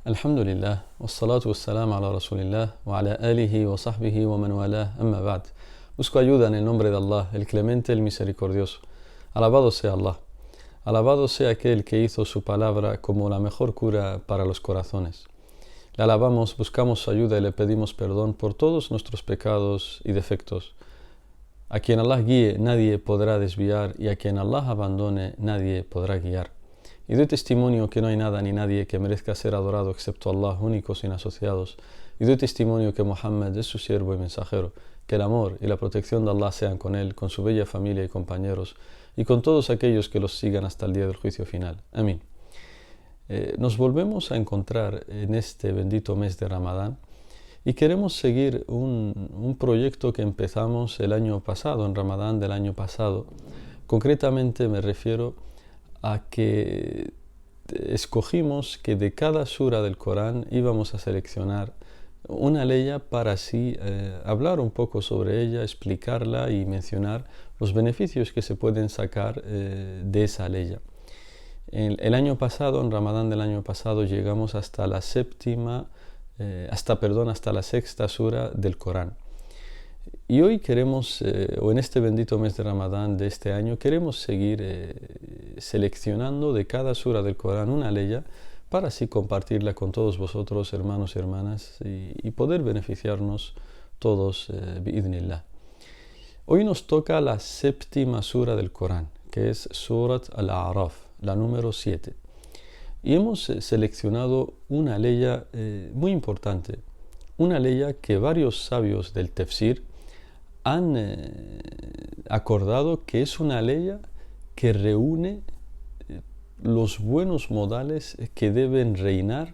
Alhamdulillah, wassalatu wassalam ala rasulillah, wa ala alihi wa sahbihi wa man walah, amma ba'd. Busco ayuda en el nombre de Allah, el clemente, el misericordioso. Alabado sea Allah. Alabado sea aquel que hizo su palabra como la mejor cura para los corazones. Le alabamos, buscamos su ayuda y le pedimos perdón por todos nuestros pecados y defectos. A quien Allah guíe, nadie podrá desviar, y a quien Allah abandone, nadie podrá guiar. Y doy testimonio que no hay nada ni nadie que merezca ser adorado excepto Allah, único sin asociados. Y doy testimonio que Muhammad es su siervo y mensajero. Que el amor y la protección de Allah sean con él, con su bella familia y compañeros, y con todos aquellos que los sigan hasta el día del juicio final. Amén. Nos volvemos a encontrar en este bendito mes de Ramadán y queremos seguir un proyecto que empezamos el año pasado, en Ramadán del año pasado. Concretamente me refiero a que escogimos que de cada sura del Corán íbamos a seleccionar una leya para así hablar un poco sobre ella, explicarla y mencionar los beneficios que se pueden sacar de esa leya. El año pasado, en Ramadán del año pasado, llegamos hasta la hasta la sexta sura del Corán. Y hoy queremos, o en este bendito mes de Ramadán de este año, queremos seguir seleccionando de cada sura del Corán una leya para así compartirla con todos vosotros, hermanos y hermanas, y poder beneficiarnos todos, bi'idhnillah. Hoy nos toca la séptima sura del Corán, que es Surat al-A'raf, la número 7. Y hemos seleccionado una leya muy importante, una leya que varios sabios del tafsir han acordado que es una leya que reúne los buenos modales que deben reinar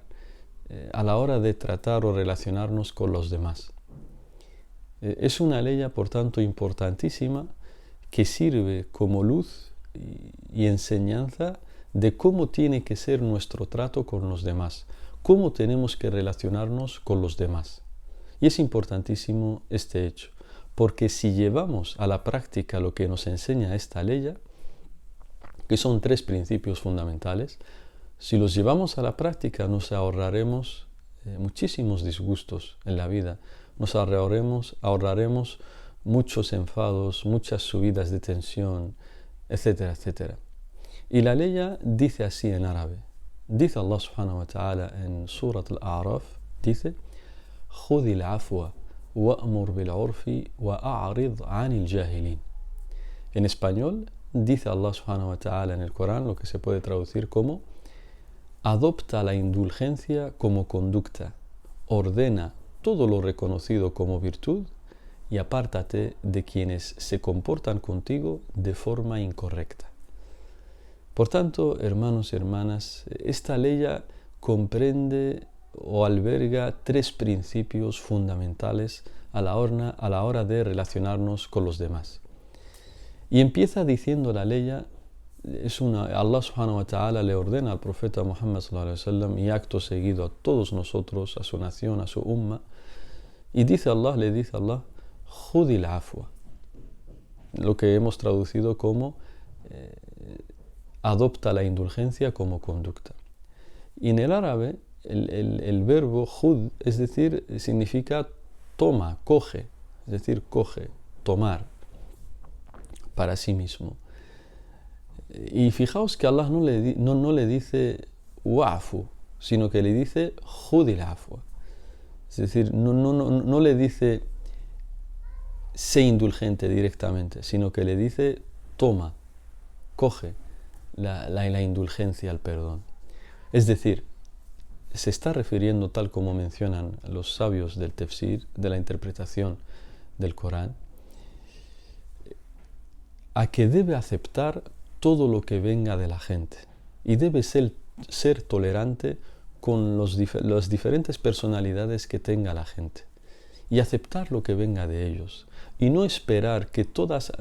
a la hora de tratar o relacionarnos con los demás. Es una leya, por tanto, importantísima que sirve como luz y enseñanza de cómo tiene que ser nuestro trato con los demás, cómo tenemos que relacionarnos con los demás. Y es importantísimo este hecho, porque si llevamos a la práctica lo que nos enseña esta leya, que son 3 principios fundamentales, si los llevamos a la práctica nos ahorraremos muchísimos disgustos en la vida, nos ahorraremos muchos enfados, muchas subidas de tensión, etcétera, etcétera. Y la leya dice así en árabe. Dice Allah subhanahu wa ta'ala en Surat al-A'raf, dice: خُذِ الْعَفْوَ وَأْمُرْ بِالْعُرْفِ وَأَعْرِضْ عَنِ الْجَاهِلِينَ. En español, dice Allah subhanahu wa ta'ala en el Corán, lo que se puede traducir como: adopta la indulgencia como conducta, ordena todo lo reconocido como virtud y apártate de quienes se comportan contigo de forma incorrecta. Por tanto, hermanos y hermanas, esta leya comprende o alberga 3 principios fundamentales a la hora de relacionarnos con los demás. Y empieza diciendo la leya, Allah subhanahu wa ta'ala le ordena al profeta Muhammad sallallahu alaihi wasallam y acto seguido a todos nosotros, a su nación, a su umma, y le dice Allah, Khudil afwa, lo que hemos traducido como adopta la indulgencia como conducta. Y en el árabe, el verbo khud, es decir, significa toma, coge, es decir, coge, tomar para sí mismo. Y fijaos que Allah no le dice wa'fu, sino que le dice khudil afwa. Es decir, no le dice sé indulgente directamente, sino que le dice toma, coge la indulgencia, el perdón. Es decir, se está refiriendo, tal como mencionan los sabios del tafsir, de la interpretación del Corán, a que debe aceptar todo lo que venga de la gente y debe ser tolerante con las diferentes personalidades que tenga la gente y aceptar lo que venga de ellos y no esperar que todas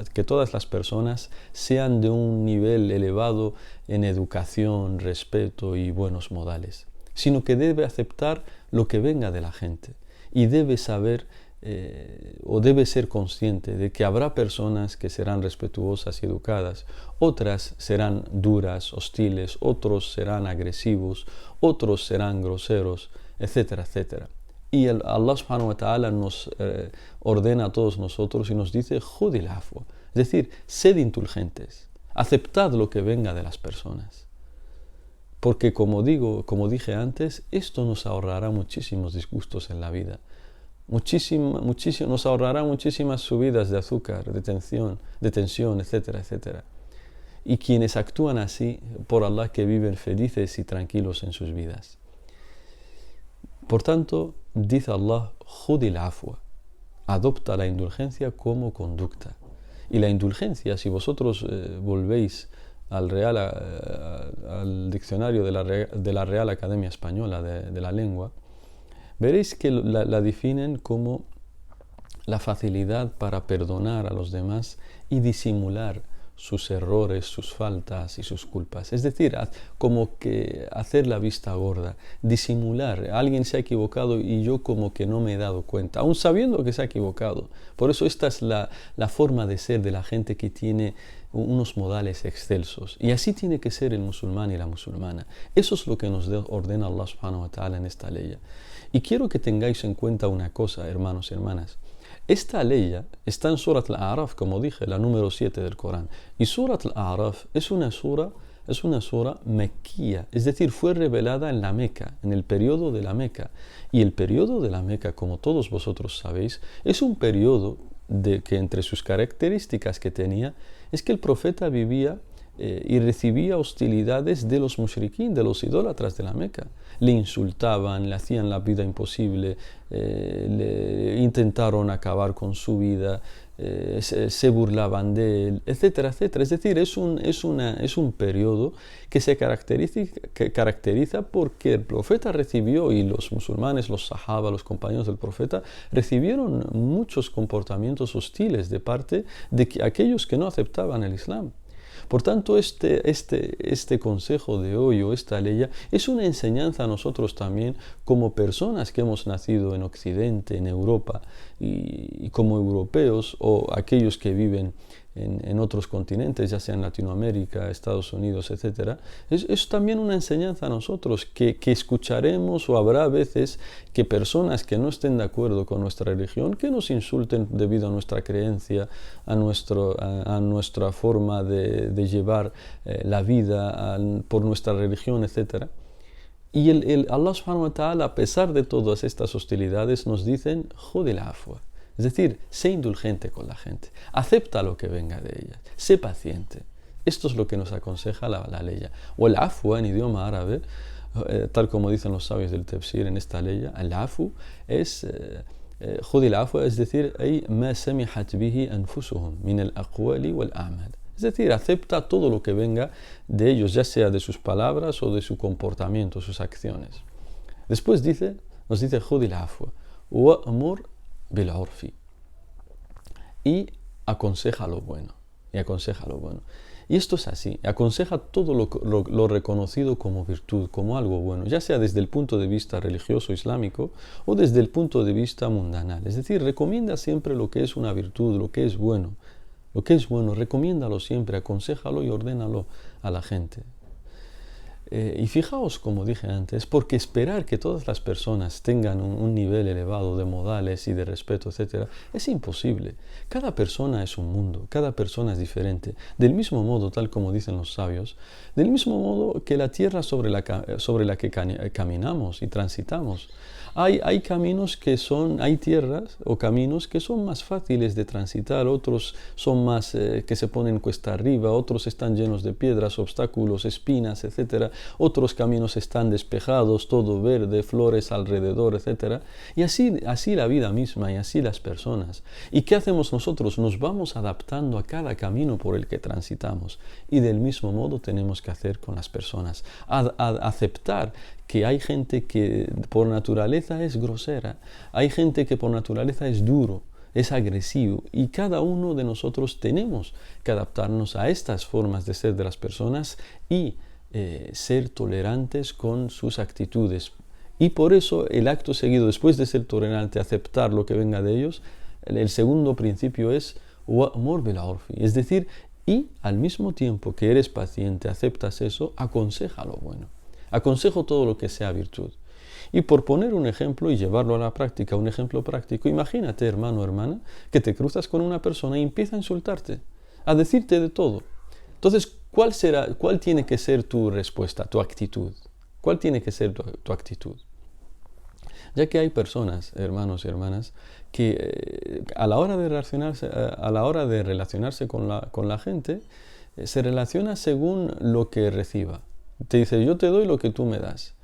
las personas sean de un nivel elevado en educación, respeto y buenos modales, sino que debe aceptar lo que venga de la gente y debe saber o debe ser consciente de que habrá personas que serán respetuosas y educadas, otras serán duras, hostiles, otros serán agresivos, otros serán groseros, etcétera, etcétera. Y Allah subhanahu wa ta'ala nos ordena a todos nosotros y nos dice, judil afwa, es decir, sed indulgentes, aceptad lo que venga de las personas. Porque como dije antes, esto nos ahorrará muchísimos disgustos en la vida. Nos ahorrará muchísimas subidas de azúcar, de tensión, etcétera, etcétera. Y quienes actúan así, por Allah, que viven felices y tranquilos en sus vidas. Por tanto, dice Allah, judil afwa, adopta la indulgencia como conducta. Y la indulgencia, si vosotros volvéis al diccionario de la Real Academia Española de la Lengua, veréis que la definen como la facilidad para perdonar a los demás y disimular sus errores, sus faltas y sus culpas. Es decir, como que hacer la vista gorda, disimular. Alguien se ha equivocado y yo como que no me he dado cuenta, aun sabiendo que se ha equivocado. Por eso esta es la forma de ser de la gente que tiene unos modales excelsos. Y así tiene que ser el musulmán y la musulmana. Eso es lo que nos ordena Allah subhanahu wa ta'ala en esta ley. Y quiero que tengáis en cuenta una cosa, hermanos y hermanas. Esta ley está en Surat al-A'raf, como dije, la número 7 del Corán. Y Surat al-A'raf es una sura mequía, es decir, fue revelada en la Meca, en el periodo de la Meca. Y el periodo de la Meca, como todos vosotros sabéis, es un periodo que entre sus características que tenía es que el profeta vivía y recibía hostilidades de los mushriquín, de los idólatras de la Meca. Le insultaban, le hacían la vida imposible, le intentaron acabar con su vida, se burlaban de él, etcétera, etcétera. Es decir, es un periodo que se caracteriza porque el profeta recibió, y los musulmanes, los sahaba, los compañeros del profeta, recibieron muchos comportamientos hostiles de parte de aquellos que no aceptaban el Islam. Por tanto, este consejo de hoy o esta ley es una enseñanza a nosotros también como personas que hemos nacido en Occidente, en Europa, y como europeos o aquellos que viven en otros continentes, ya sea en Latinoamérica, Estados Unidos, etc. Es también una enseñanza a nosotros que escucharemos, o habrá veces que personas que no estén de acuerdo con nuestra religión, que nos insulten debido a nuestra creencia, a nuestra forma de llevar la vida, por nuestra religión, etc. Y Allah subhanahu wa ta'ala, a pesar de todas estas hostilidades, nos dicen, judil afwa. Es decir, sé indulgente con la gente, acepta lo que venga de ella, sé paciente. Esto es lo que nos aconseja la ley. O el afwa en idioma árabe, tal como dicen los sabios del tafsir en esta ley, el afu es judil afwa, es decir, ay ma samihat bihi anfusuhum min al aqwali wal a'mal. Es decir, acepta todo lo que venga de ellos, ya sea de sus palabras o de su comportamiento, sus acciones. Después nos dice judil afwa wa'mur bil urfi, y aconseja lo bueno. Y esto es así, aconseja todo lo reconocido como virtud, como algo bueno, ya sea desde el punto de vista religioso islámico o desde el punto de vista mundanal. Es decir, recomienda siempre lo que es una virtud, lo que es bueno. Lo que es bueno, recomiéndalo siempre, aconséjalo y ordénalo a la gente. Y fijaos, como dije antes, porque esperar que todas las personas tengan un nivel elevado de modales y de respeto, etc., es imposible. Cada persona es un mundo, cada persona es diferente. Del mismo modo, tal como dicen los sabios, del mismo modo que la tierra sobre la que caminamos y transitamos. Hay tierras o caminos que son más fáciles de transitar, otros son más que se ponen cuesta arriba, otros están llenos de piedras, obstáculos, espinas, etc. Otros caminos están despejados, todo verde, flores alrededor, etc. Y así la vida misma y así las personas. ¿Y qué hacemos nosotros? Nos vamos adaptando a cada camino por el que transitamos. Y del mismo modo tenemos que hacer con las personas. Aceptar que hay gente que por naturaleza es grosera, hay gente que por naturaleza es duro, es agresivo, y cada uno de nosotros tenemos que adaptarnos a estas formas de ser de las personas y ser tolerantes con sus actitudes Y por eso el acto seguido, después de ser tolerante, aceptar lo que venga de ellos, el segundo principio es wa'mur bil 'urfi, es decir, y al mismo tiempo que eres paciente, aceptas eso, aconseja lo bueno. Aconsejo todo lo que sea virtud. Y por poner un ejemplo y llevarlo a la práctica, un ejemplo práctico, imagínate, hermano o hermana, que te cruzas con una persona y empieza a insultarte, a decirte de todo. Entonces, ¿cuál tiene que ser tu respuesta, tu actitud? ¿Cuál tiene que ser tu actitud? Ya que hay personas, hermanos y hermanas, que a la hora de relacionarse con la gente, se relaciona según lo que reciba. Te dice, yo te doy lo que tú me das.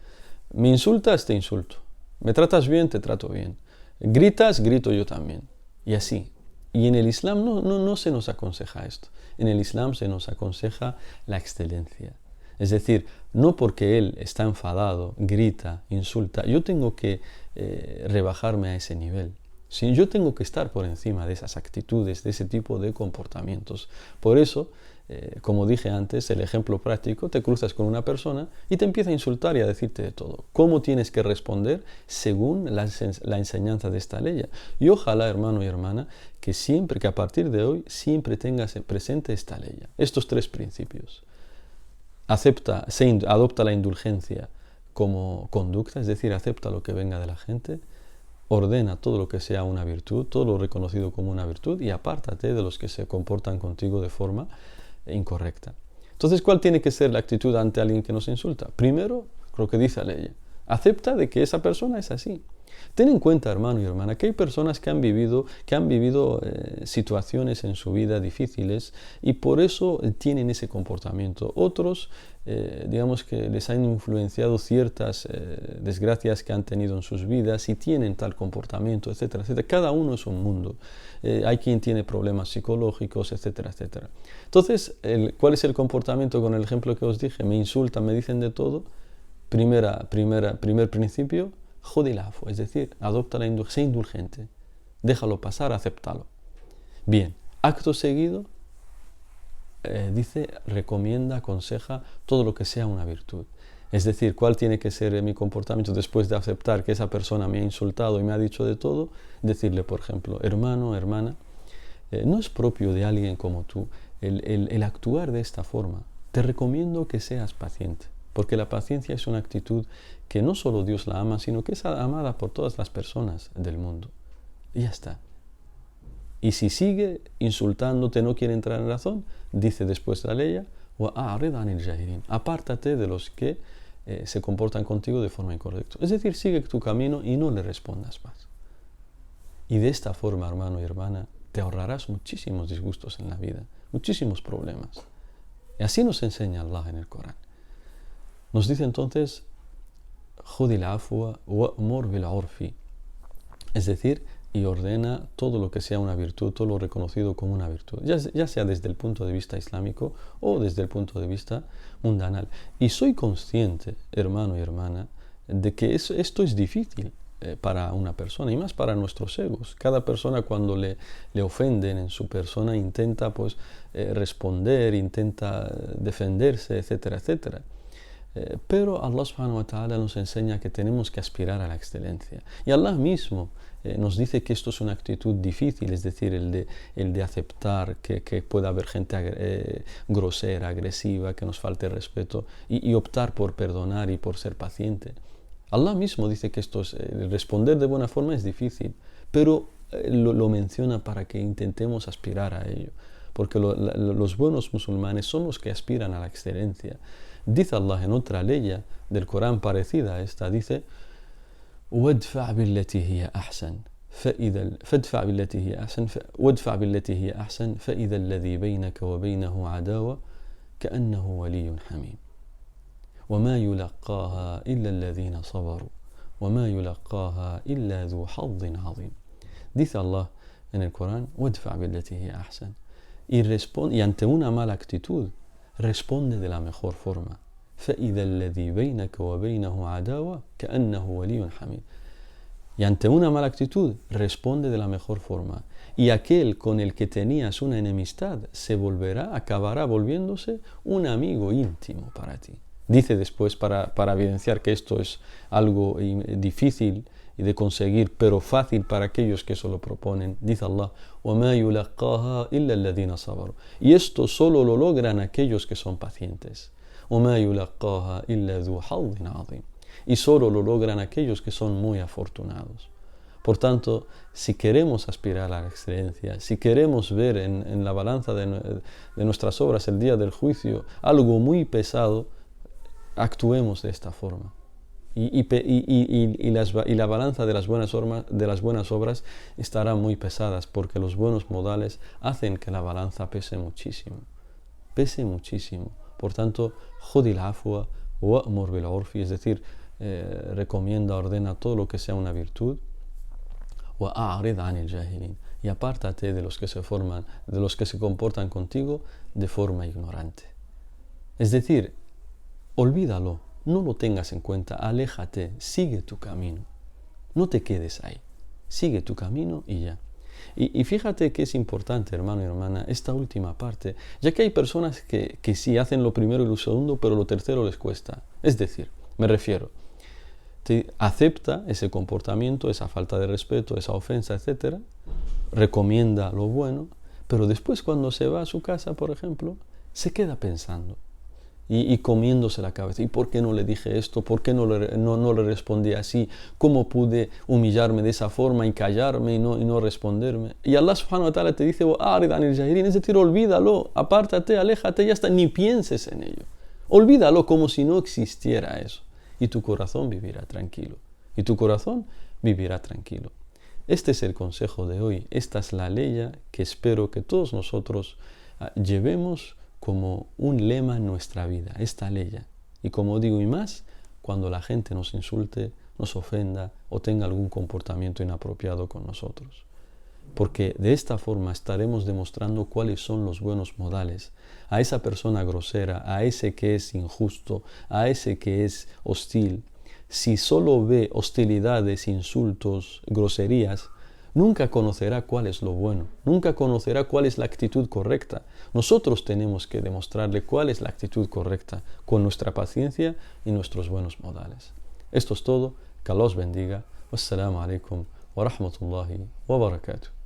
Me insultas, te insulto. Me tratas bien, te trato bien. Gritas, grito yo también. Y así. Y en el Islam no se nos aconseja esto. En el Islam se nos aconseja la excelencia. Es decir, no porque él está enfadado, grita, insulta, yo tengo que rebajarme a ese nivel. Sí, yo tengo que estar por encima de esas actitudes, de ese tipo de comportamientos. Por eso, como dije antes, el ejemplo práctico, te cruzas con una persona y te empieza a insultar y a decirte de todo. ¿Cómo tienes que responder según la enseñanza de esta ley? Y ojalá, hermano y hermana, que a partir de hoy siempre tengas presente esta ley, estos tres principios. Adopta la indulgencia como conducta, es decir, acepta lo que venga de la gente, ordena todo lo que sea una virtud, todo lo reconocido como una virtud y apártate de los que se comportan contigo de forma incorrecta. Entonces, ¿cuál tiene que ser la actitud ante alguien que nos insulta? Primero, lo que dice la ley, acepta de que esa persona es así. Ten en cuenta, hermano y hermana, que hay personas que han vivido situaciones en su vida difíciles y por eso tienen ese comportamiento. Otros, digamos que les han influenciado ciertas desgracias que han tenido en sus vidas y tienen tal comportamiento, etcétera, etcétera. Cada uno es un mundo. Hay quien tiene problemas psicológicos, etcétera, etcétera. Entonces, ¿cuál es el comportamiento con el ejemplo que os dije? Me insultan, me dicen de todo. Primer principio, jodil afu, es decir, adopta sé indulgente, déjalo pasar, acéptalo. Bien, acto seguido, recomienda, aconseja todo lo que sea una virtud. Es decir, ¿cuál tiene que ser mi comportamiento después de aceptar que esa persona me ha insultado y me ha dicho de todo? Decirle, por ejemplo, hermano, hermana, no es propio de alguien como tú el actuar de esta forma. Te recomiendo que seas paciente. Porque la paciencia es una actitud que no solo Dios la ama, sino que es amada por todas las personas del mundo. Y ya está. Y si sigue insultándote, no quiere entrar en razón, dice después la ley, apártate de los que se comportan contigo de forma incorrecta. Es decir, sigue tu camino y no le respondas más. Y de esta forma, hermano y hermana, te ahorrarás muchísimos disgustos en la vida, muchísimos problemas. Y así nos enseña Allah en el Corán. Nos dice entonces, judil afwa wa'mur bil 'urfi, es decir, y ordena todo lo que sea una virtud, todo lo reconocido como una virtud, ya sea desde el punto de vista islámico o desde el punto de vista mundanal. Y soy consciente, hermano y hermana, de que esto es difícil para una persona y más para nuestros egos. Cada persona cuando le ofenden en su persona intenta responder, intenta defenderse, etcétera, etcétera. Pero Allah subhanahu wa ta'ala nos enseña que tenemos que aspirar a la excelencia. Y Allah mismo nos dice que esto es una actitud difícil, es decir, el de aceptar que pueda haber gente grosera, agresiva, que nos falte respeto y optar por perdonar y por ser paciente. Allah mismo dice que responder de buena forma es difícil, pero lo menciona para que intentemos aspirar a ello. Porque los buenos musulmanes son los que aspiran a la excelencia. Dice Allah en otra ley del Corán parecida a esta, dice وَادْفَعْ بِالَّتِي هِيَ أَحْسَنُ فَإِذَا الَّذِي بَيْنَكَ وَبَيْنَهُ عَدَاوَةٌ كَأَنَّهُ وَلِيٌّ حَمِيمٌ وَمَا يُلَقَّاهَا إِلَّا الَّذِينَ صَبَرُوا وَمَا يُلَقَّاهَا إِلَّا ذُو حَظٍّ عَظِيمٍ. Dice Allah en el Corán, وَادْفَعْ بِالَّتِي هِيَ أَحْسَنُ, y ante una mala actitud responde de la mejor forma. فَإِذَا الَّذِي بَيْنَكَ وَبَيْنَهُ عَدَاوَةٌ كَأَنَّهُ وَلِيٌّ حَمِيمٌ. Y ante una mala actitud responde de la mejor forma. Y aquel con el que tenías una enemistad acabará volviéndose un amigo íntimo para ti. Dice después, para evidenciar que esto es algo difícil y de conseguir, pero fácil para aquellos que se lo proponen, dice Allah, وَمَا يُلَقَّاهَا إِلَّا الَّذِينَ صَبَرُوا. Y esto solo lo logran aquellos que son pacientes. وَمَا يُلَقَّاهَا إِلَّا ذُو حَظٍ عَظِيمٍ. Y solo lo logran aquellos que son muy afortunados. Por tanto, si queremos aspirar a la excelencia, si queremos ver en la balanza de nuestras obras el día del juicio algo muy pesado, actuemos de esta forma. Y la balanza de las buenas obras estará muy pesadas, porque los buenos modales hacen que la balanza pese muchísimo. Pese muchísimo. Por tanto, judil afwa wa'mur bil urfi, es decir, recomienda, ordena todo lo que sea una virtud. Wa'arid anil jahilin, y apártate de los que se comportan contigo de forma ignorante. Es decir, olvídalo, no lo tengas en cuenta, aléjate, sigue tu camino. No te quedes ahí, sigue tu camino y ya. Y fíjate que es importante, hermano y hermana, esta última parte, ya que hay personas que sí hacen lo primero y lo segundo, pero lo tercero les cuesta. Es decir, me refiero, acepta ese comportamiento, esa falta de respeto, esa ofensa, etc. Recomienda lo bueno, pero después cuando se va a su casa, por ejemplo, se queda pensando y comiéndose la cabeza. ¿Y por qué no le dije esto? ¿Por qué no le respondí así? ¿Cómo pude humillarme de esa forma y callarme y no responderme? Y Allah subhanahu wa ta'ala te dice, es decir, olvídalo, apártate, aléjate, ya está, ni pienses en ello. Olvídalo como si no existiera eso. Y tu corazón vivirá tranquilo. Y tu corazón vivirá tranquilo. Este es el consejo de hoy. Esta es la ley que espero que todos nosotros llevemos como un lema en nuestra vida, esta ley. Y como digo, y más, cuando la gente nos insulte, nos ofenda o tenga algún comportamiento inapropiado con nosotros. Porque de esta forma estaremos demostrando cuáles son los buenos modales. A esa persona grosera, a ese que es injusto, a ese que es hostil, si solo ve hostilidades, insultos, groserías, nunca conocerá cuál es lo bueno, nunca conocerá cuál es la actitud correcta. Nosotros tenemos que demostrarle cuál es la actitud correcta con nuestra paciencia y nuestros buenos modales. Esto es todo. Que Allah os bendiga. Wassalamu alaikum wa rahmatullahi wa barakatuh.